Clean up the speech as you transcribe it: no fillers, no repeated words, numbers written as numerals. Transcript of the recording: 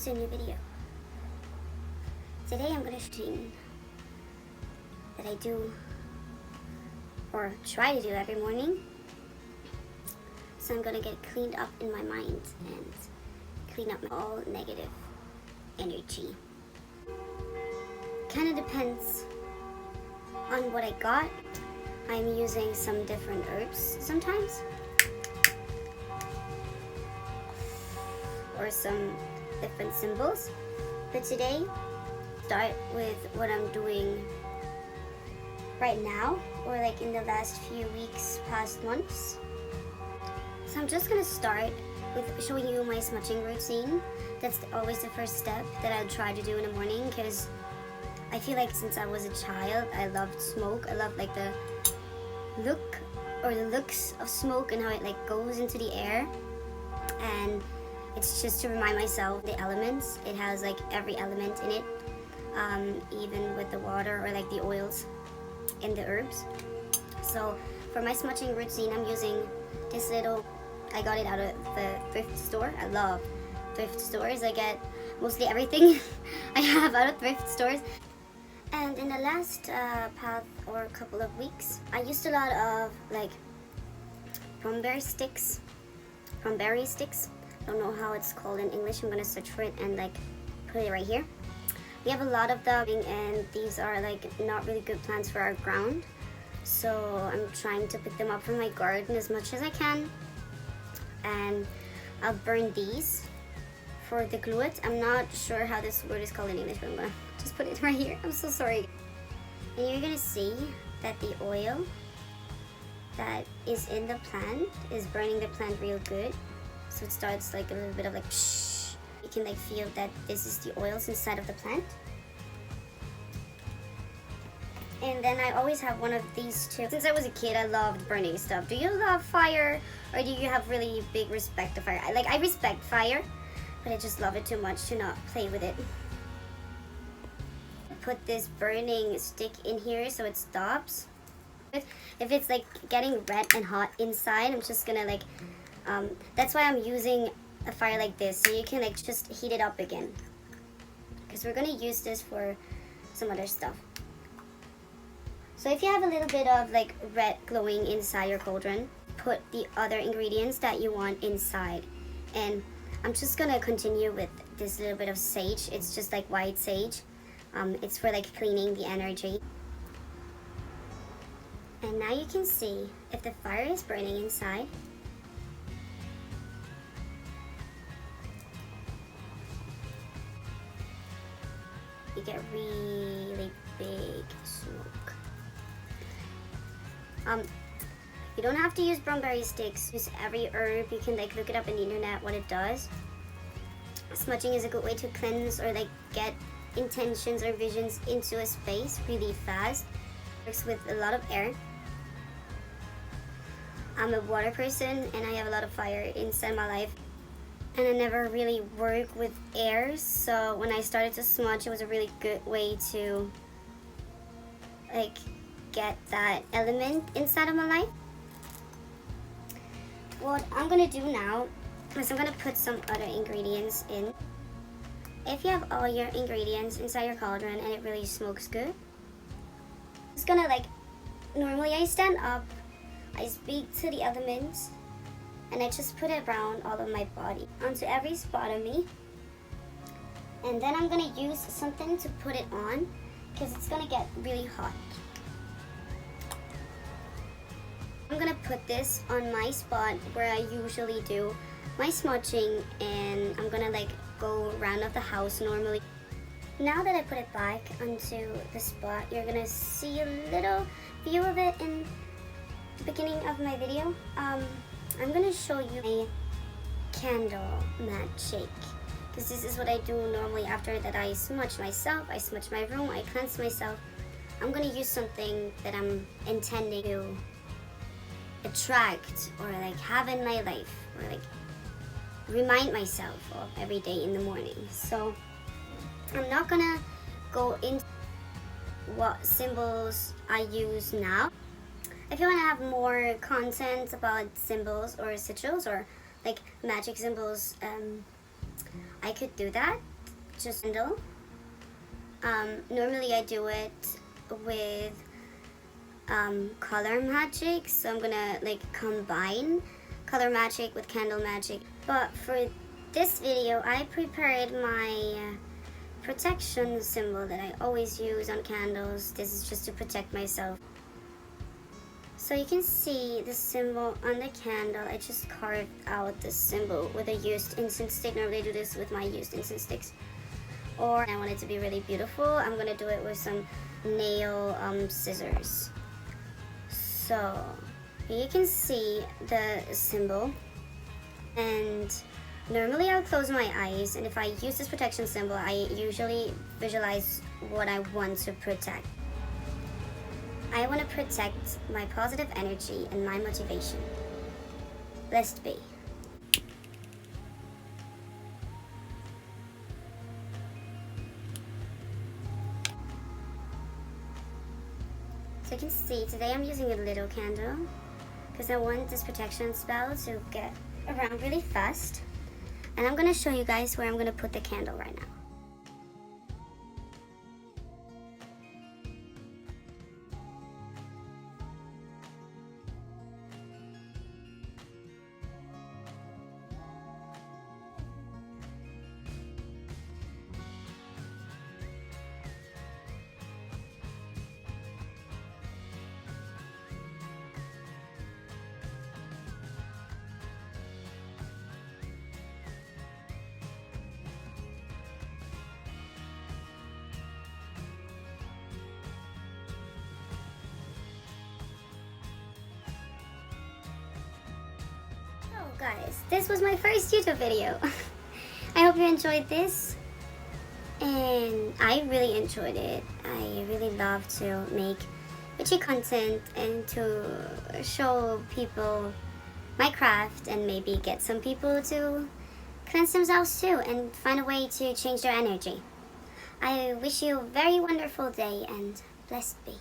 to a new video. Today I'm going to routine that I do or try to do every morning. So I'm going to get cleaned up in my mind and clean up all negative energy. Kind of depends on what I got. I'm using some different herbs sometimes, or some different symbols. But today, start with what I'm doing right now, or like in the last few weeks, past months. So I'm just gonna start with showing you my smudging routine. That's always the first step that I try to do in the morning, because I feel like since I was a child, I loved smoke. I love like the look or the looks of smoke and how it like goes into the air. And it's just to remind myself the elements. It has like every element in it, even with the water or like the oils and the herbs. So for my smudging routine, I'm using this little, I got it out of the thrift store. I love thrift stores. I get mostly everything I have out of thrift stores. And in the last path or couple of weeks, I used a lot of like cranberry sticks. Don't know how it's called in English. I'm gonna search for it and like put it right here. We have a lot of them, and these are like not really good plants for our ground. So I'm trying to pick them up from my garden as much as I can. And I'll burn these for the gluet. I'm not sure how this word is called in English, but I'm gonna just put it right here. I'm so sorry. And you're gonna see that the oil that is in the plant is burning the plant real good. So it starts like a little bit of like shh. You can like feel that this is the oils inside of the plant. And then I always have one of these two. Since I was a kid, I loved burning stuff. Do you love fire, or do you have really big respect to fire? I respect fire, but I just love it too much to not play with it. Put this burning stick in here so it stops. If it's like getting red and hot inside, I'm just gonna like, that's why I'm using a fire like this, so you can like just heat it up again. Because we're gonna use this for some other stuff. So if you have a little bit of like red glowing inside your cauldron, put the other ingredients that you want inside. And I'm just gonna continue with this little bit of sage. It's just like white sage. It's for like cleaning the energy. And now you can see if the fire is burning inside. You get really big smoke. You don't have to use cranberry sticks. Use every herb. You can like look it up on the internet what it does. Smudging is a good way to cleanse or like get intentions or visions into a space really fast. Works with a lot of air. I'm a water person and I have a lot of fire inside my life, and I never really work with air, so when I started to smudge, it was a really good way to like get that element inside of my life. What I'm gonna do now is I'm gonna put some other ingredients in. If you have all your ingredients inside your cauldron and it really smokes good, it's gonna like, normally I stand up, I speak to the elements, and I just put it around all of my body, onto every spot of me. And then I'm gonna use something to put it on, because it's gonna get really hot. I'm gonna put this on my spot where I usually do my smudging, and I'm gonna like go around of the house normally. Now that I put it back onto the spot, you're gonna see a little view of it in the beginning of my video. I'm gonna show you a candle magic, because this is what I do normally after that I smudge myself, I smudge my room, I cleanse myself. I'm gonna use something that I'm intending to attract or like have in my life, or like remind myself of every day in the morning. So I'm not gonna go into what symbols I use now. If you want to have more content about symbols or sigils or like magic symbols, I could do that. just candle. Normally I do it with color magic, so I'm gonna like combine color magic with candle magic. But for this video, I prepared my protection symbol that I always use on candles. This is just to protect myself. So you can see the symbol on the candle. I just carved out the symbol with a used incense stick. Normally I do this with my used incense sticks. Or I want it to be really beautiful, I'm gonna do it with some nail scissors. So you can see the symbol, and normally I'll close my eyes, and if I use this protection symbol, I usually visualize what I want to protect. I want to protect my positive energy and my motivation. Blessed be. So you can see, today I'm using a little candle because I want this protection spell to get around really fast. And I'm going to show you guys where I'm going to put the candle right now. Guys, this was my first YouTube video. I hope you enjoyed this, and I really enjoyed it. I really love to make witchy content and to show people my craft and maybe get some people to cleanse themselves too and find a way to change their energy. I wish you a very wonderful day and blessed be.